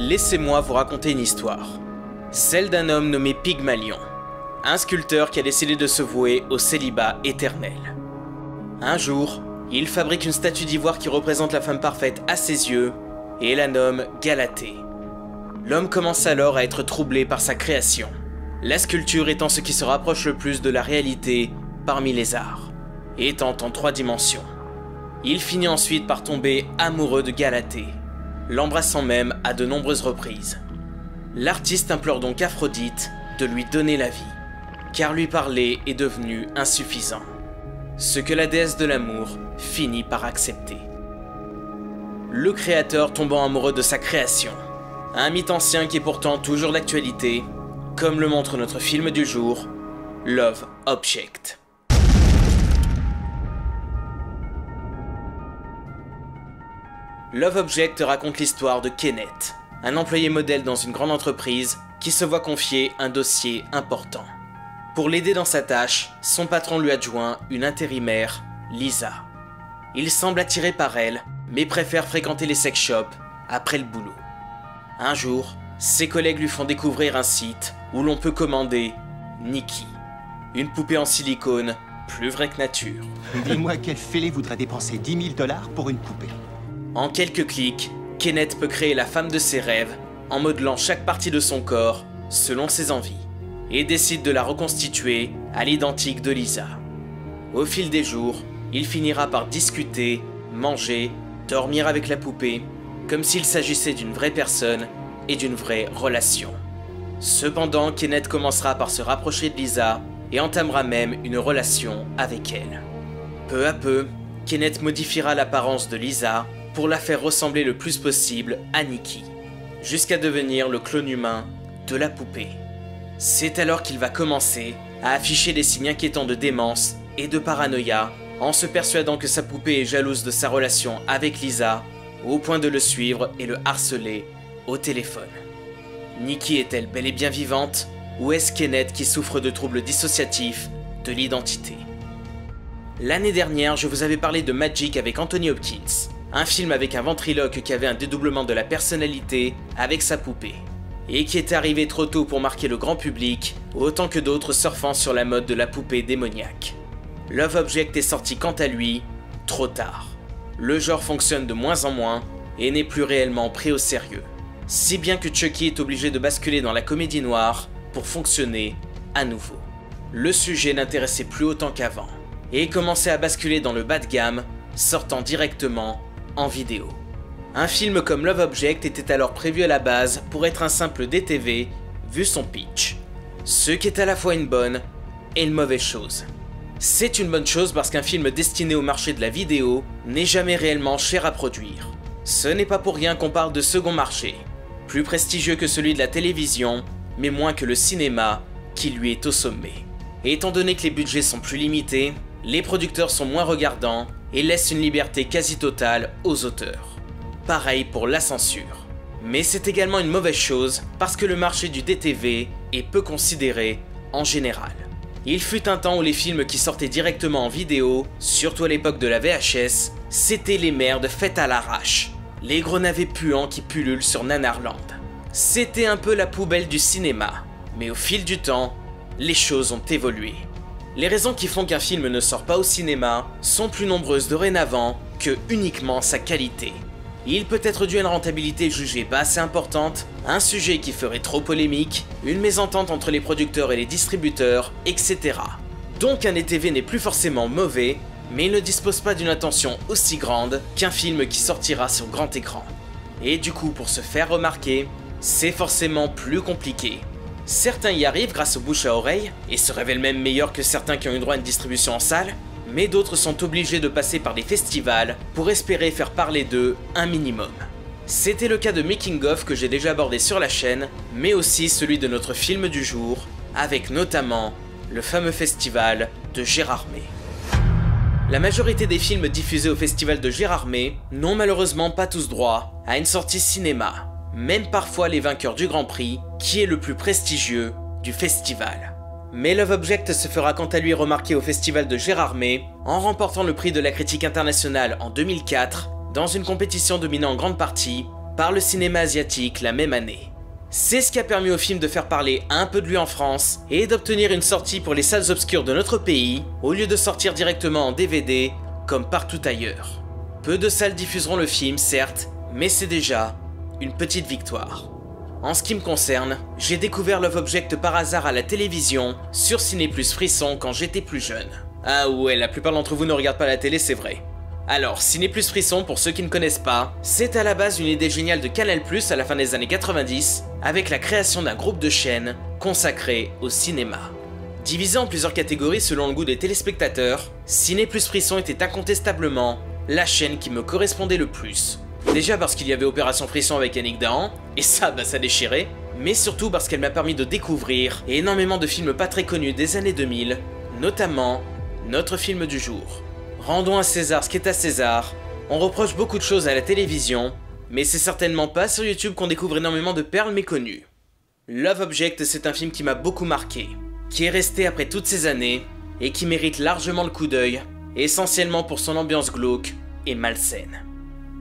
Laissez-moi vous raconter une histoire. Celle d'un homme nommé Pygmalion. Un sculpteur qui a décidé de se vouer au célibat éternel. Un jour, il fabrique une statue d'ivoire qui représente la femme parfaite à ses yeux et la nomme Galatée. L'homme commence alors à être troublé par sa création, la sculpture étant ce qui se rapproche le plus de la réalité parmi les arts, étant en 3 dimensions. Il finit ensuite par tomber amoureux de Galatée, l'embrassant même à de nombreuses reprises. L'artiste implore donc Aphrodite de lui donner la vie, car lui parler est devenu insuffisant. Ce que la déesse de l'amour finit par accepter. Le créateur tombant amoureux de sa création, un mythe ancien qui est pourtant toujours d'actualité, comme le montre notre film du jour, Love Object. Love Object raconte l'histoire de Kenneth, un employé modèle dans une grande entreprise qui se voit confier un dossier important. Pour l'aider dans sa tâche, son patron lui adjoint une intérimaire, Lisa. Il semble attiré par elle, mais préfère fréquenter les sex shops après le boulot. Un jour, ses collègues lui font découvrir un site où l'on peut commander Nikki, une poupée en silicone plus vraie que nature. Dis-moi quel fêlé voudrait dépenser 10 000 $ pour une poupée. En quelques clics, Kenneth peut créer la femme de ses rêves en modelant chaque partie de son corps selon ses envies et décide de la reconstituer à l'identique de Lisa. Au fil des jours, il finira par discuter, manger, dormir avec la poupée, comme s'il s'agissait d'une vraie personne et d'une vraie relation. Cependant, Kenneth commencera par se rapprocher de Lisa et entamera même une relation avec elle. Peu à peu, Kenneth modifiera l'apparence de Lisa pour la faire ressembler le plus possible à Nikki, jusqu'à devenir le clone humain de la poupée. C'est alors qu'il va commencer à afficher des signes inquiétants de démence et de paranoïa en se persuadant que sa poupée est jalouse de sa relation avec Lisa, au point de le suivre et le harceler au téléphone. Nikki est-elle bel et bien vivante, ou est-ce Kenneth qui souffre de troubles dissociatifs de l'identité? L'année dernière, je vous avais parlé de Magic avec Anthony Hopkins, un film avec un ventriloque qui avait un dédoublement de la personnalité avec sa poupée, et qui était arrivé trop tôt pour marquer le grand public, autant que d'autres surfant sur la mode de la poupée démoniaque. Love Object est sorti quant à lui, trop tard. Le genre fonctionne de moins en moins, et n'est plus réellement pris au sérieux. Si bien que Chucky est obligé de basculer dans la comédie noire pour fonctionner à nouveau. Le sujet n'intéressait plus autant qu'avant, et commençait à basculer dans le bas de gamme, sortant directement en vidéo. Un film comme Love Object était alors prévu à la base pour être un simple DTV, vu son pitch. Ce qui est à la fois une bonne et une mauvaise chose. C'est une bonne chose parce qu'un film destiné au marché de la vidéo n'est jamais réellement cher à produire. Ce n'est pas pour rien qu'on parle de second marché, plus prestigieux que celui de la télévision, mais moins que le cinéma, qui lui est au sommet. Et étant donné que les budgets sont plus limités, les producteurs sont moins regardants et laissent une liberté quasi totale aux auteurs. Pareil pour la censure. Mais c'est également une mauvaise chose parce que le marché du DTV est peu considéré en général. Il fut un temps où les films qui sortaient directement en vidéo, surtout à l'époque de la VHS, c'étaient les merdes faites à l'arrache, les gros navets puants qui pullulent sur Nanarland. C'était un peu la poubelle du cinéma, mais au fil du temps, les choses ont évolué. Les raisons qui font qu'un film ne sort pas au cinéma sont plus nombreuses dorénavant que uniquement sa qualité. Il peut être dû à une rentabilité jugée pas assez importante, un sujet qui ferait trop polémique, une mésentente entre les producteurs et les distributeurs, etc. Donc un DTV n'est plus forcément mauvais, mais il ne dispose pas d'une attention aussi grande qu'un film qui sortira sur grand écran. Et du coup, pour se faire remarquer, c'est forcément plus compliqué. Certains y arrivent grâce au bouche à oreille, et se révèlent même meilleurs que certains qui ont eu droit à une distribution en salle, mais d'autres sont obligés de passer par des festivals pour espérer faire parler d'eux un minimum. C'était le cas de Making of que j'ai déjà abordé sur la chaîne, mais aussi celui de notre film du jour, avec notamment le fameux festival de Gérardmer. La majorité des films diffusés au festival de Gérardmer n'ont malheureusement pas tous droit à une sortie cinéma, même parfois les vainqueurs du Grand Prix, qui est le plus prestigieux du festival. Mais Love Object se fera quant à lui remarquer au festival de Gérardmer en remportant le prix de la critique internationale en 2004 dans une compétition dominée en grande partie par le cinéma asiatique la même année. C'est ce qui a permis au film de faire parler un peu de lui en France et d'obtenir une sortie pour les salles obscures de notre pays, au lieu de sortir directement en DVD, comme partout ailleurs. Peu de salles diffuseront le film, certes, mais c'est déjà une petite victoire. En ce qui me concerne, j'ai découvert Love Object par hasard à la télévision, sur Ciné+ Frisson quand j'étais plus jeune. Ah ouais, la plupart d'entre vous ne regardent pas la télé, c'est vrai. Alors, Ciné+ Frisson, pour ceux qui ne connaissent pas, c'est à la base une idée géniale de Canal+ à la fin des années 90, avec la création d'un groupe de chaînes consacré au cinéma. Divisé en plusieurs catégories selon le goût des téléspectateurs, Ciné+ Frisson était incontestablement la chaîne qui me correspondait le plus. Déjà parce qu'il y avait Opération Frisson avec Yannick Dahan, et ça déchirait, mais surtout parce qu'elle m'a permis de découvrir énormément de films pas très connus des années 2000, notamment notre film du jour. Rendons à César ce qui est à César, on reproche beaucoup de choses à la télévision, mais c'est certainement pas sur YouTube qu'on découvre énormément de perles méconnues. Love Object, c'est un film qui m'a beaucoup marqué, qui est resté après toutes ces années, et qui mérite largement le coup d'œil, essentiellement pour son ambiance glauque et malsaine.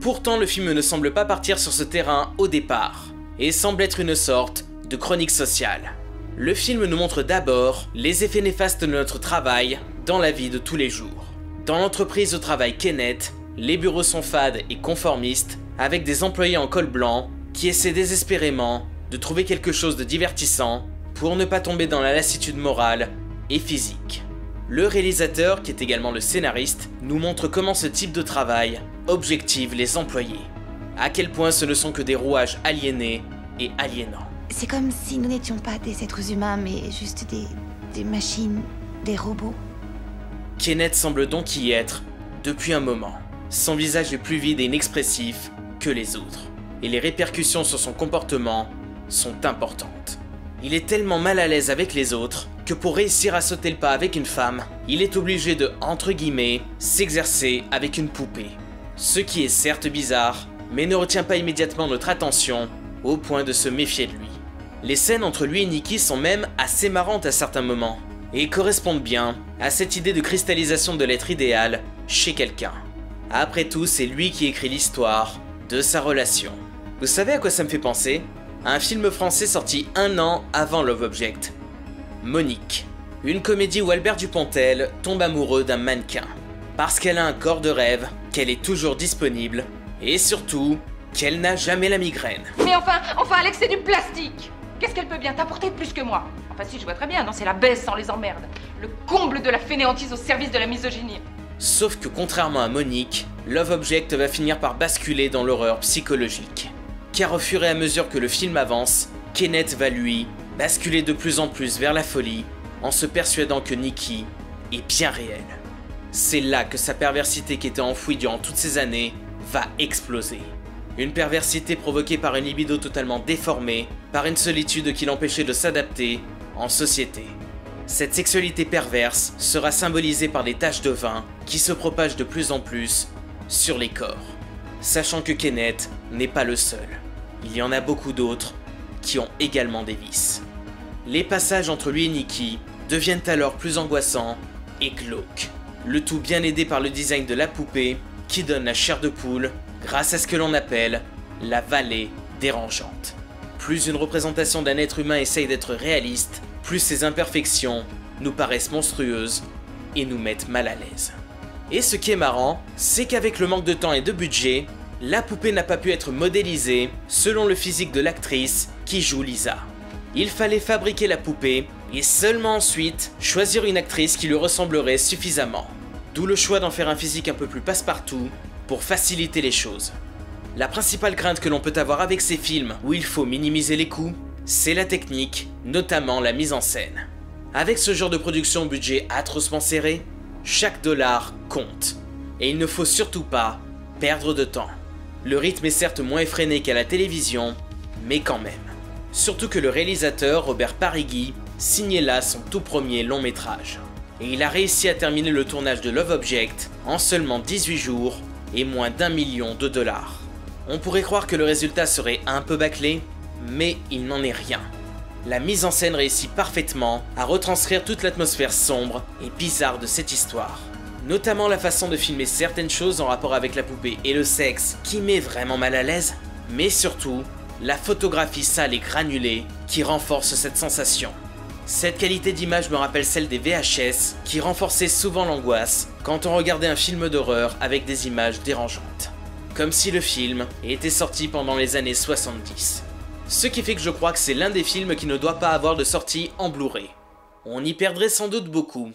Pourtant, le film ne semble pas partir sur ce terrain au départ, et semble être une sorte de chronique sociale. Le film nous montre d'abord les effets néfastes de notre travail dans la vie de tous les jours. Dans l'entreprise où travaille Kenneth, les bureaux sont fades et conformistes, avec des employés en col blanc qui essaient désespérément de trouver quelque chose de divertissant pour ne pas tomber dans la lassitude morale et physique. Le réalisateur, qui est également le scénariste, nous montre comment ce type de travail objective les employés. À quel point ce ne sont que des rouages aliénés et aliénants. C'est comme si nous n'étions pas des êtres humains, mais juste des machines, des robots. Kenneth semble donc y être depuis un moment. Son visage est plus vide et inexpressif que les autres, et les répercussions sur son comportement sont importantes. Il est tellement mal à l'aise avec les autres que pour réussir à sauter le pas avec une femme, il est obligé de, entre guillemets, s'exercer avec une poupée. Ce qui est certes bizarre, mais ne retient pas immédiatement notre attention au point de se méfier de lui. Les scènes entre lui et Nikki sont même assez marrantes à certains moments, et correspondent bien à cette idée de cristallisation de l'être idéal chez quelqu'un. Après tout, c'est lui qui écrit l'histoire de sa relation. Vous savez à quoi ça me fait penser? À un film français sorti 1 an avant Love Object. Monique, une comédie où Albert Dupontel tombe amoureux d'un mannequin. Parce qu'elle a un corps de rêve, qu'elle est toujours disponible, et surtout, qu'elle n'a jamais la migraine. Mais enfin Alex, c'est du plastique! Qu'est-ce qu'elle peut bien t'apporter de plus que moi? Enfin si, je vois très bien, non, c'est la baisse sans les emmerdes. Le comble de la fainéantise au service de la misogynie. Sauf que contrairement à Monique, Love Object va finir par basculer dans l'horreur psychologique. Car au fur et à mesure que le film avance, Kenneth va lui basculer de plus en plus vers la folie, en se persuadant que Nikki est bien réelle. C'est là que sa perversité qui était enfouie durant toutes ces années va exploser. Une perversité provoquée par une libido totalement déformée, par une solitude qui l'empêchait de s'adapter en société. Cette sexualité perverse sera symbolisée par des taches de vin qui se propagent de plus en plus sur les corps. Sachant que Kenneth n'est pas le seul. Il y en a beaucoup d'autres qui ont également des vices. Les passages entre lui et Nikki deviennent alors plus angoissants et glauques. Le tout bien aidé par le design de la poupée qui donne la chair de poule grâce à ce que l'on appelle la vallée dérangeante. Plus une représentation d'un être humain essaye d'être réaliste, plus ses imperfections nous paraissent monstrueuses et nous mettent mal à l'aise. Et ce qui est marrant, c'est qu'avec le manque de temps et de budget, la poupée n'a pas pu être modélisée selon le physique de l'actrice qui joue Lisa. Il fallait fabriquer la poupée et seulement ensuite choisir une actrice qui lui ressemblerait suffisamment. D'où le choix d'en faire un physique un peu plus passe-partout pour faciliter les choses. La principale crainte que l'on peut avoir avec ces films où il faut minimiser les coûts, c'est la technique, notamment la mise en scène. Avec ce genre de production au budget atrocement serré, chaque dollar compte. Et il ne faut surtout pas perdre de temps. Le rythme est certes moins effréné qu'à la télévision, mais quand même. Surtout que le réalisateur Robert Parigi signait là son tout premier long métrage. Et il a réussi à terminer le tournage de Love Object en seulement 18 jours et moins d'1 million de dollars. On pourrait croire que le résultat serait un peu bâclé, mais il n'en est rien. La mise en scène réussit parfaitement à retranscrire toute l'atmosphère sombre et bizarre de cette histoire. Notamment la façon de filmer certaines choses en rapport avec la poupée et le sexe qui met vraiment mal à l'aise. mais surtout la photographie sale et granulée qui renforce cette sensation. Cette qualité d'image me rappelle celle des VHS qui renforçaient souvent l'angoisse quand on regardait un film d'horreur avec des images dérangeantes. Comme si le film était sorti pendant les années 70. Ce qui fait que je crois que c'est l'un des films qui ne doit pas avoir de sortie en Blu-ray. On y perdrait sans doute beaucoup.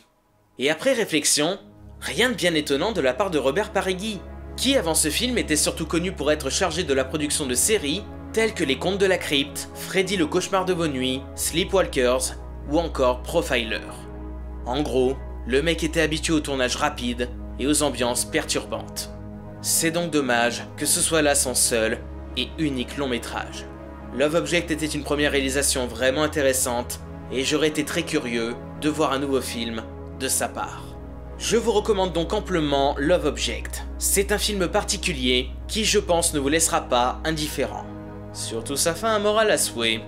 Et après réflexion, rien de bien étonnant de la part de Robert Paregui, qui avant ce film était surtout connu pour être chargé de la production de séries telles que Les Contes de la Crypte, Freddy le Cauchemar de vos nuits, Sleepwalkers ou encore Profiler. En gros, le mec était habitué au tournage rapide et aux ambiances perturbantes. C'est donc dommage que ce soit là son seul et unique long métrage. Love Object était une première réalisation vraiment intéressante et j'aurais été très curieux de voir un nouveau film de sa part. Je vous recommande donc amplement Love Object. C'est un film particulier qui, je pense, ne vous laissera pas indifférent. Surtout sa fin a moral à souhait.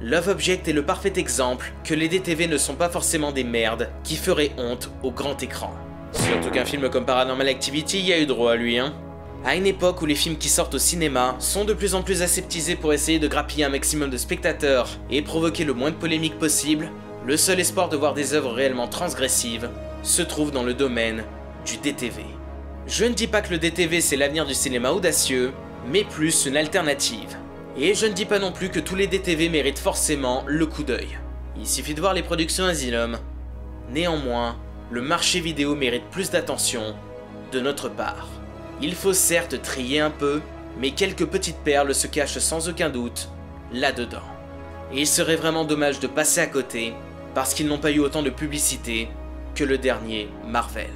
Love Object est le parfait exemple que les DTV ne sont pas forcément des merdes qui feraient honte au grand écran. Surtout qu'un film comme Paranormal Activity y a eu droit à lui, hein. À une époque où les films qui sortent au cinéma sont de plus en plus aseptisés pour essayer de grappiller un maximum de spectateurs et provoquer le moins de polémiques possible, le seul espoir de voir des œuvres réellement transgressives se trouve dans le domaine du DTV. Je ne dis pas que le DTV c'est l'avenir du cinéma audacieux, mais plus une alternative. Et je ne dis pas non plus que tous les DTV méritent forcément le coup d'œil. Il suffit de voir les productions Asylum. Néanmoins, le marché vidéo mérite plus d'attention de notre part. Il faut certes trier un peu, mais quelques petites perles se cachent sans aucun doute là-dedans. Et il serait vraiment dommage de passer à côté, parce qu'ils n'ont pas eu autant de publicité que le dernier Marvel.